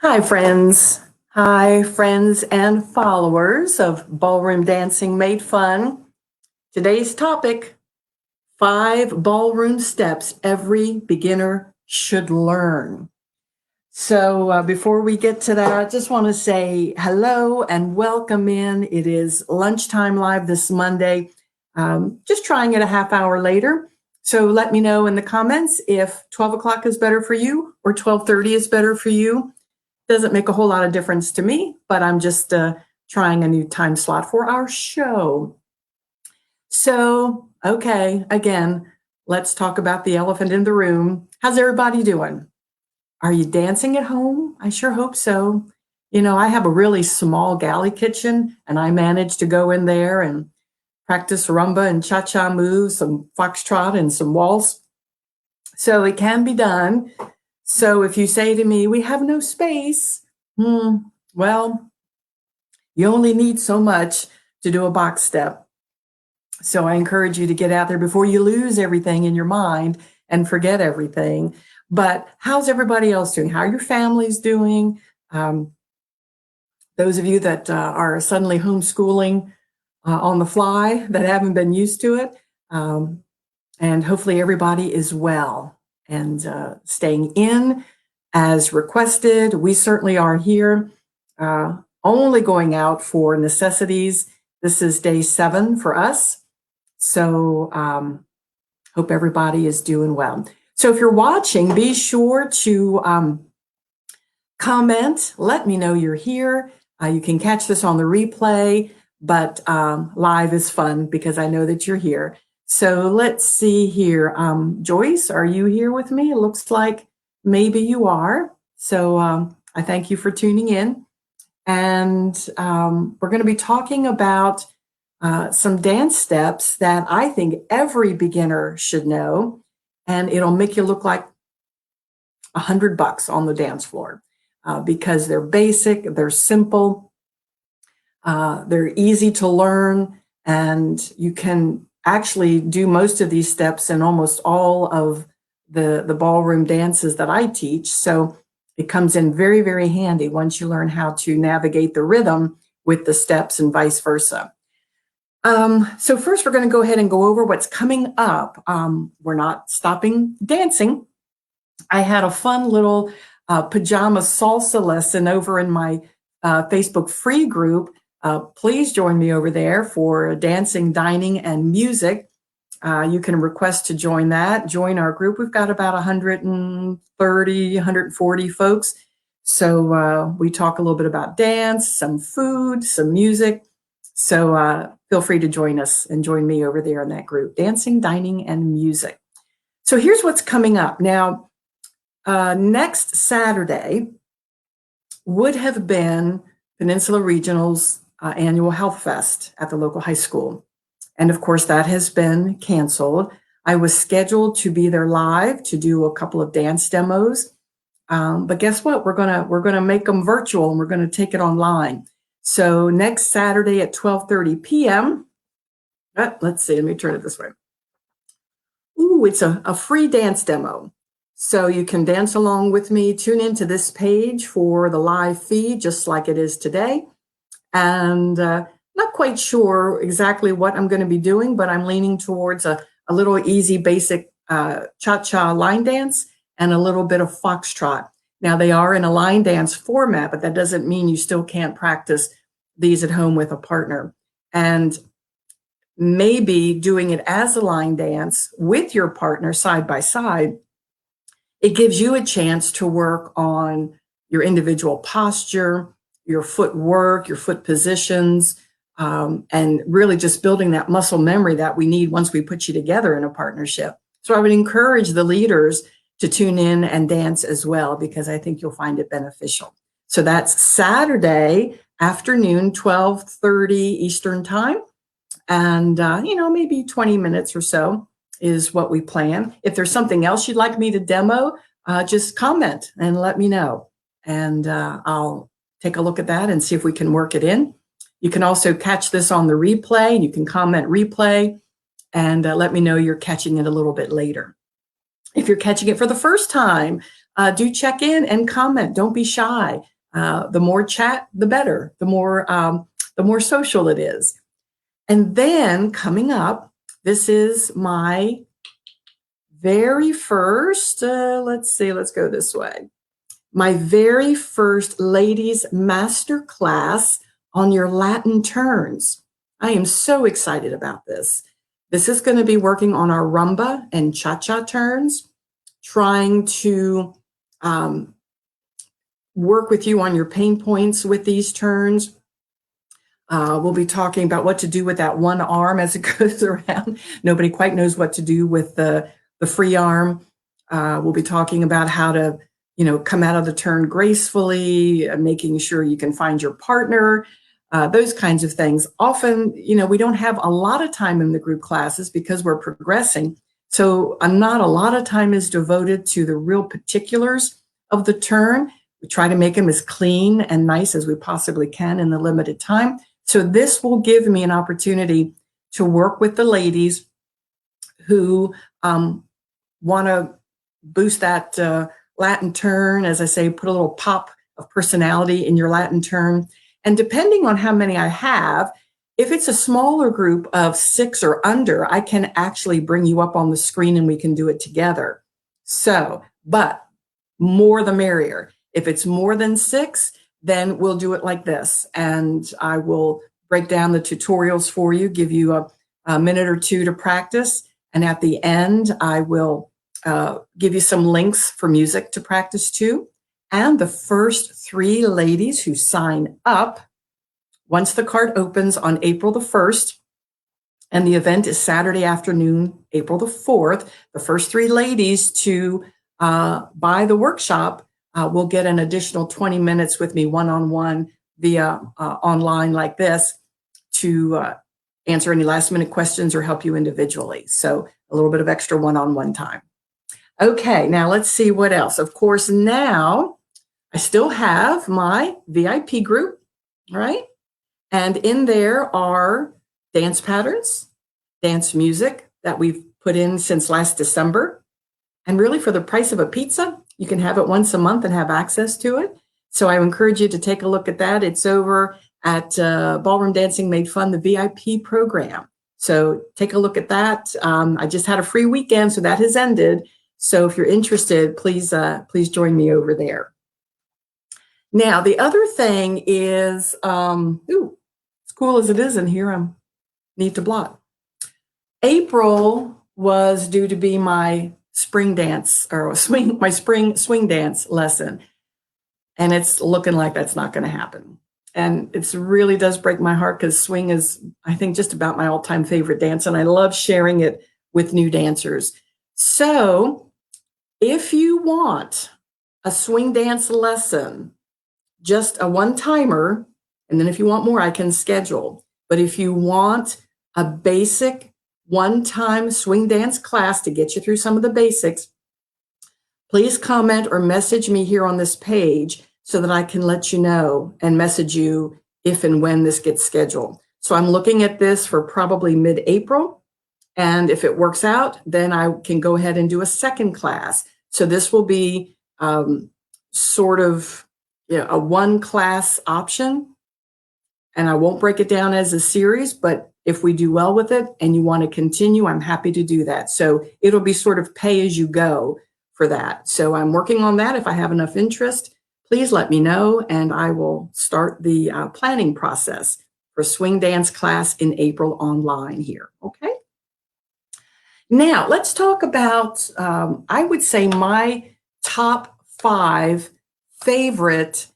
Hi, friends. Hi, friends and followers of Ballroom Dancing Made Fun. Today's topic, 5 ballroom steps every beginner should learn. So before we get to that, I just want to say hello and welcome in. It is lunchtime live this Monday. Just trying it a half hour later. So let me know in the comments if 12 o'clock is better for you or 12:30 is better for you. Doesn't make a whole lot of difference to me, but I'm just trying a new time slot for our show. So, okay, again, let's talk about the elephant in the room. How's everybody doing? Are you dancing at home? I sure hope so. You know, I have a really small galley kitchen, and I manage to go in there and practice rumba and cha-cha moves, some foxtrot and some waltz. So it can be done. So if you say to me, we have no space, well, you only need so much to do a box step. So I encourage you to get out there before you lose everything in your mind and forget everything. But how's everybody else doing? How are your families doing? Those of you that are suddenly homeschooling on the fly that haven't been used to it, and hopefully everybody is well and staying in as requested. We certainly are here, only going out for necessities. This is day 7 for us. So hope everybody is doing well. So if you're watching, be sure to comment. Let me know you're here. You can catch this on the replay, but live is fun because I know that you're here. So let's see here. Joyce, are you here with me? It looks like maybe you are. So I thank you for tuning in. And we're going to be talking about some dance steps that I think every beginner should know. And it'll make you look like $100 on the dance floor because they're basic, they're simple, they're easy to learn, and you can actually do most of these steps in almost all of the ballroom dances that I teach. So it comes in very, very handy once you learn how to navigate the rhythm with the steps and vice versa. So first we're going to go ahead and go over what's coming up. We're not stopping dancing. I had a fun little pajama salsa lesson over in my Facebook free group. Please join me over there for dancing, dining, and music. You can request to join that. Join our group. We've got about 130, 140 folks. So we talk a little bit about dance, some food, some music. So feel free to join us and join me over there in that group, dancing, dining, and music. So here's what's coming up. Now, next Saturday would have been Peninsula Regional's annual Health Fest at the local high school. And of course, that has been canceled. I was scheduled to be there live to do a couple of dance demos. But guess what? We're gonna make them virtual and we're gonna take it online. So next Saturday at 12:30 p.m. Let's see, let me turn it this way. Ooh, it's a free dance demo. So you can dance along with me. Tune into this page for the live feed, just like it is today. And not quite sure exactly what I'm going to be doing, but I'm leaning towards a little easy, basic cha-cha line dance and a little bit of foxtrot. Now, they are in a line dance format, but that doesn't mean you still can't practice these at home with a partner. And maybe doing it as a line dance with your partner side by side, it gives you a chance to work on your individual posture, your footwork, your foot positions, and really just building that muscle memory that we need once we put you together in a partnership. So I would encourage the leaders to tune in and dance as well, because I think you'll find it beneficial. So that's Saturday afternoon, 12:30 Eastern time. And, maybe 20 minutes or so is what we plan. If there's something else you'd like me to demo, just comment and let me know. And I'll take a look at that and see if we can work it in. You can also catch this on the replay, and you can comment replay and let me know you're catching it a little bit later. If you're catching it for the first time, do check in and comment. Don't be shy. The more chat, the better. The more social it is. And then coming up, this is my very first, let's go this way. My very first ladies masterclass on your Latin turns. I am so excited about this. This is going to be working on our rumba and cha-cha turns, trying to work with you on your pain points with these turns. We'll be talking about what to do with that one arm as it goes around. Nobody quite knows what to do with the free arm. We'll be talking about how to, come out of the turn gracefully, making sure you can find your partner, those kinds of things. Often, we don't have a lot of time in the group classes because we're progressing. So not a lot of time is devoted to the real particulars of the turn. We try to make them as clean and nice as we possibly can in the limited time. So this will give me an opportunity to work with the ladies who want to boost that Latin turn. As I say, put a little pop of personality in your Latin turn. And depending on how many I have, if it's a smaller group of 6 or under, I can actually bring you up on the screen and we can do it together. So, but more the merrier. If it's more than 6, then we'll do it like this. And I will break down the tutorials for you, give you a minute or two to practice. And at the end, I will give you some links for music to practice too. And the first 3 ladies who sign up, once the card opens on April the 1st, and the event is Saturday afternoon, April the 4th, the first 3 ladies to buy the workshop will get an additional 20 minutes with me one-on-one via online like this to answer any last-minute questions or help you individually. So a little bit of extra one-on-one time. Okay, now let's see what else. Of course, now I still have my VIP group, right? And in there are dance patterns, dance music that we've put in since last December. And really for the price of a pizza, you can have it once a month and have access to it. So I encourage you to take a look at that. It's over at Ballroom Dancing Made Fun, the VIP program. So take a look at that. I just had a free weekend, so that has ended. So if you're interested, please join me over there. Now, the other thing is, as cool as it is in here, I need to blot. April was due to be my spring dance or my spring swing dance lesson. And it's looking like that's not going to happen. And it really does break my heart because swing is, I think, just about my all-time favorite dance. And I love sharing it with new dancers. So if you want a swing dance lesson, just a one-timer, and then if you want more, I can schedule. But if you want a basic one-time swing dance class to get you through some of the basics, please comment or message me here on this page so that I can let you know and message you if and when this gets scheduled. So I'm looking at this for probably mid-April. And if it works out, then I can go ahead and do a second class. So this will be sort of a one class option. And I won't break it down as a series, but if we do well with it and you want to continue, I'm happy to do that. So it'll be sort of pay as you go for that. So I'm working on that. If I have enough interest, please let me know and I will start the planning process for swing dance class in April online here. Okay. Now let's talk about, I would say my top 5 favorite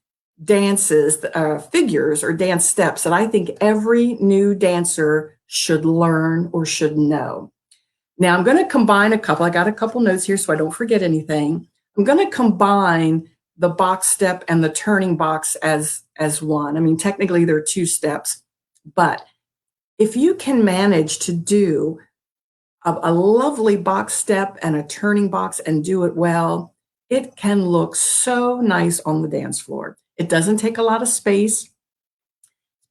dances, figures or dance steps that I think every new dancer should learn or should know. Now I'm going to combine a couple. I got a couple notes here so I don't forget anything. I'm going to combine the box step and the turning box as one. I mean, technically there are 2 steps, but if you can manage to do a lovely box step and a turning box and do it well, it can look so nice on the dance floor. It doesn't take a lot of space.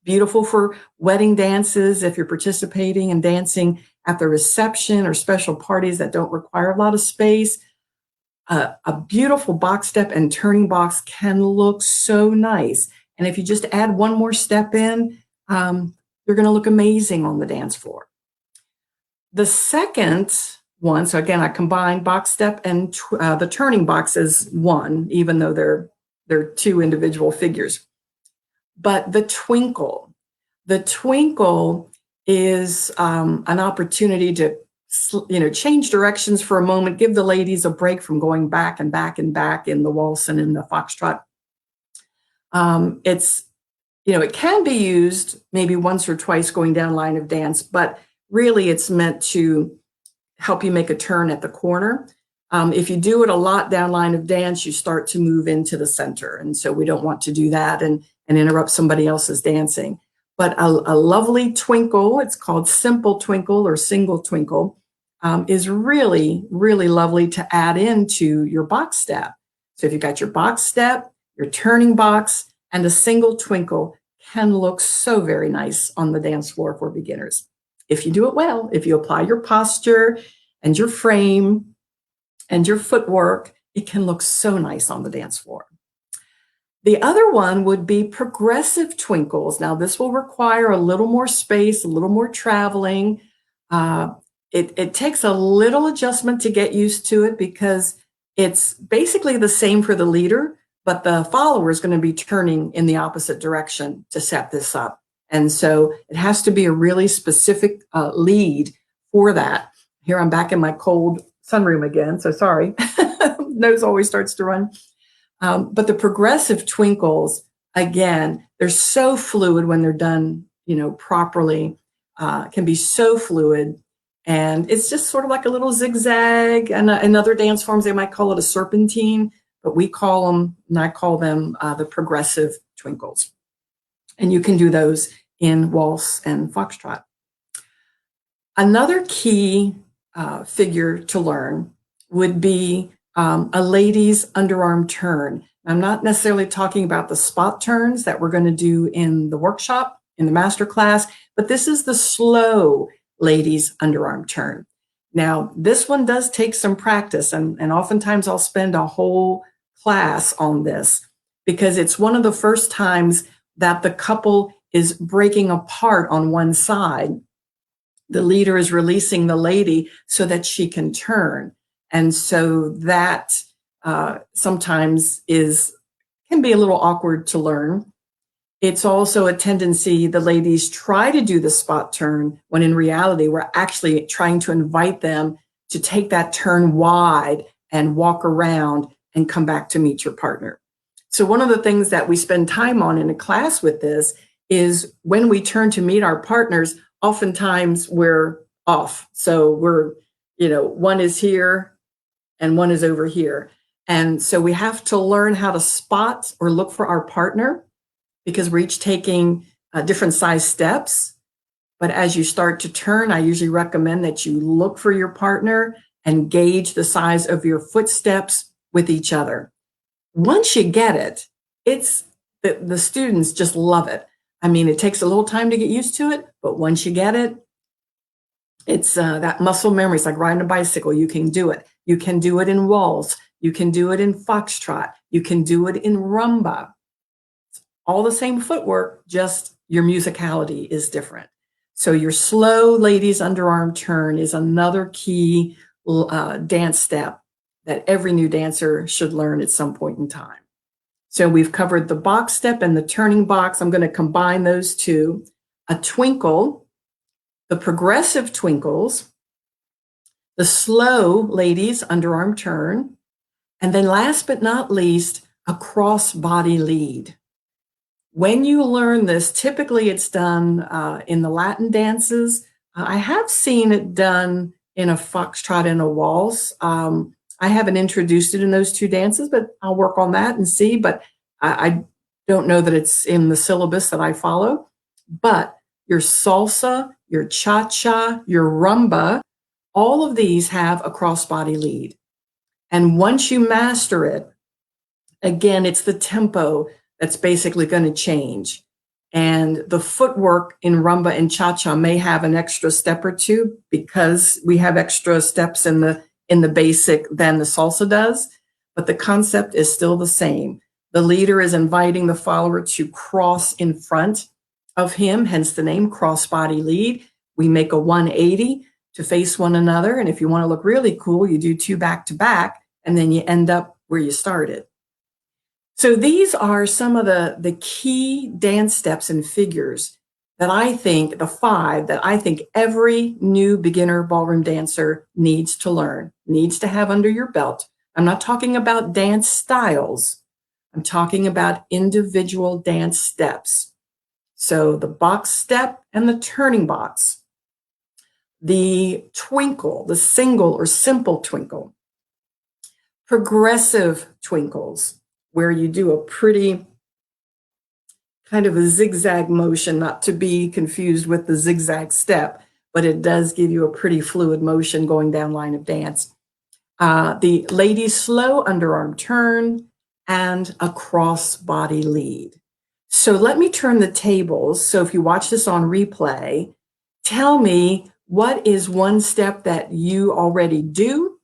Beautiful for wedding dances if you're participating and dancing at the reception or special parties that don't require a lot of space. a beautiful box step and turning box can look so nice. And if you just add one more step in, you're going to look amazing on the dance floor. The second one, so again, I combined box step and the turning box as one, even though they're two individual figures. But the twinkle is an opportunity to change directions for a moment, give the ladies a break from going back and back and back in the waltz and in the foxtrot. It can be used maybe once or twice going down line of dance, but really it's meant to help you make a turn at the corner. If you do it a lot down line of dance, you start to move into the center. And so we don't want to do that and interrupt somebody else's dancing. But a lovely twinkle, it's called simple twinkle or single twinkle, is really, really lovely to add into your box step. So if you've got your box step, your turning box, and a single twinkle, can look so very nice on the dance floor for beginners. If you do it well, if you apply your posture and your frame and your footwork, it can look so nice on the dance floor. The other one would be progressive twinkles. Now, this will require a little more space, a little more traveling. It takes a little adjustment to get used to it because it's basically the same for the leader, but the follower is going to be turning in the opposite direction to set this up. And so it has to be a really specific lead for that. Here I'm back in my cold sunroom again, so sorry. Nose always starts to run. But the progressive twinkles, again, they're so fluid when they're done, properly, can be so fluid. And it's just sort of like a little zigzag. And in other dance forms, they might call it a serpentine, but I call them the progressive twinkles. And you can do those in waltz and foxtrot. Another key figure to learn would be a lady's underarm turn. I'm not necessarily talking about the spot turns that we're going to do in the workshop, in the masterclass, but this is the slow ladies underarm turn. Now, this one does take some practice, and oftentimes I'll spend a whole class on this because it's one of the first times that the couple is breaking apart on one side. The leader is releasing the lady so that she can turn. And so that sometimes can be a little awkward to learn. It's also a tendency the ladies try to do the spot turn when in reality we're actually trying to invite them to take that turn wide and walk around and come back to meet your partner. So one of the things that we spend time on in a class with this is when we turn to meet our partners, oftentimes we're off. So we're, one is here and one is over here. And so we have to learn how to spot or look for our partner because we're each taking different size steps. But as you start to turn, I usually recommend that you look for your partner and gauge the size of your footsteps with each other. Once you get it, the students just love it. I mean, it takes a little time to get used to it, but once you get it, it's that muscle memory. It's like riding a bicycle. You can do it. You can do it in waltz. You can do it in foxtrot. You can do it in rumba. It's all the same footwork, just your musicality is different. So your slow ladies underarm turn is another key dance step that every new dancer should learn at some point in time. So we've covered the box step and the turning box. I'm going to combine those two. A twinkle, the progressive twinkles, the slow ladies underarm turn, and then last but not least, a cross-body lead. When you learn this, typically it's done in the Latin dances. I have seen it done in a foxtrot and a waltz. I haven't introduced it in those two dances, but I'll work on that and see. But I don't know that it's in the syllabus that I follow. But your salsa, your cha-cha, your rumba, all of these have a cross-body lead. And once you master it, again, it's the tempo that's basically going to change. And the footwork in rumba and cha-cha may have an extra step or two because we have extra steps in the basic than the salsa does. but the concept is still the same. The leader is inviting the follower to cross in front of him, hence the name cross-body lead. We make a 180 to face one another, and if you want to look really cool, you do 2 back-to-back, and then you end up where you started. So these are some of the key dance steps and figures that I think, the 5 that I think every new beginner ballroom dancer needs to learn, needs to have under your belt. I'm not talking about dance styles. I'm talking about individual dance steps. So the box step and the turning box, the twinkle, the single or simple twinkle, progressive twinkles, where you do a pretty kind of a zigzag motion, not to be confused with the zigzag step, but it does give you a pretty fluid motion going down line of dance. The ladies slow underarm turn and a cross body lead. So let me turn the tables. So if you watch this on replay, tell me what is one step that you already do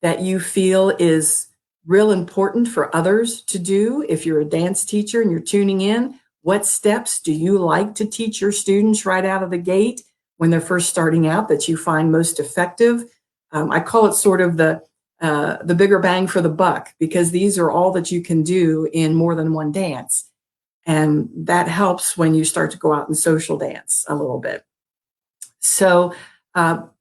that you feel is real important for others to do. If you're a dance teacher and you're tuning in, what steps do you like to teach your students right out of the gate when they're first starting out that you find most effective? I call it sort of the bigger bang for the buck, because these are all that you can do in more than one dance. And that helps when you start to go out and social dance a little bit. So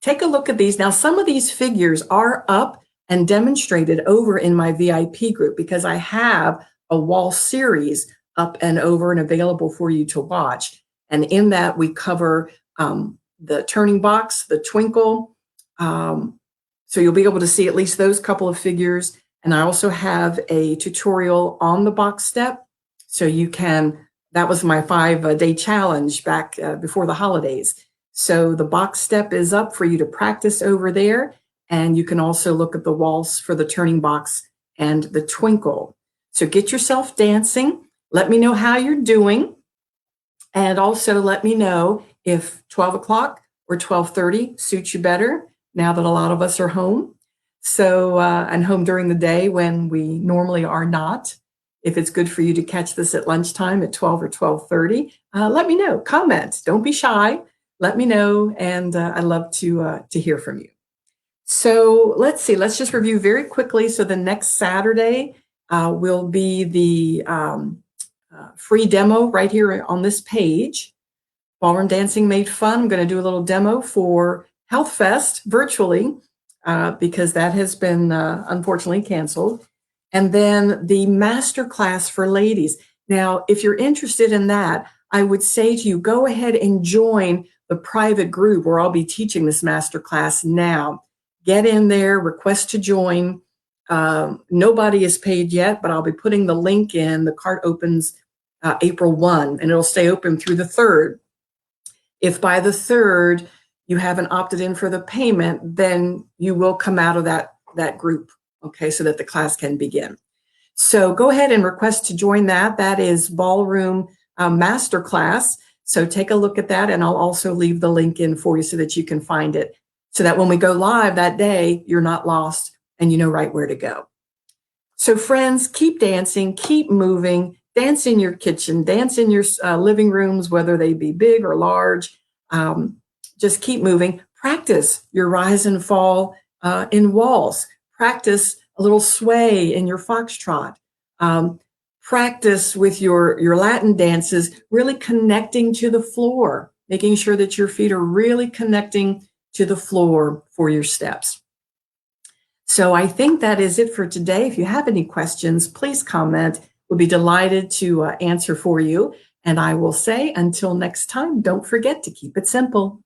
take a look at these. Now, some of these figures are up and demonstrated over in my VIP group, because I have a wall series up and over and available for you to watch. And in that, we cover the turning box, the twinkle. So you'll be able to see at least those couple of figures. And I also have a tutorial on the box step. So you can, that was my 5-day challenge back before the holidays. So the box step is up for you to practice over there. And you can also look at the waltz for the turning box and the twinkle. So get yourself dancing. Let me know how you're doing. And also let me know if 12 o'clock or 12:30 suits you better now that a lot of us are home. So, and home during the day when we normally are not. If it's good for you to catch this at lunchtime at 12 or 12:30, let me know. Comment. Don't be shy. Let me know. And I'd love to hear from you. So let's see. Let's just review very quickly. So the next Saturday will be the free demo right here on this page. Ballroom Dancing Made Fun. I'm going to do a little demo for Health Fest virtually because that has been unfortunately canceled. And then the Masterclass for ladies. Now, if you're interested in that, I would say to you, go ahead and join the private group where I'll be teaching this Masterclass now. Get in there, request to join. Nobody is paid yet, but I'll be putting the link in. The cart opens April 1, and it'll stay open through the 3rd. If by the 3rd you haven't opted in for the payment, then you will come out of that group, okay, so that the class can begin. So go ahead and request to join that. That is Ballroom Masterclass. So take a look at that, and I'll also leave the link in for you so that you can find it, so that when we go live that day, you're not lost and you know right where to go. So friends, keep dancing, keep moving, dance in your kitchen, dance in your living rooms, whether they be big or large. Just keep moving. Practice your rise and fall in waltz. Practice a little sway in your foxtrot. Practice with your Latin dances, really connecting to the floor, making sure that your feet are really connecting to the floor for your steps. So I think that is it for today. If you have any questions, please comment. We'll be delighted to answer for you. And I will say, until next time, don't forget to keep it simple.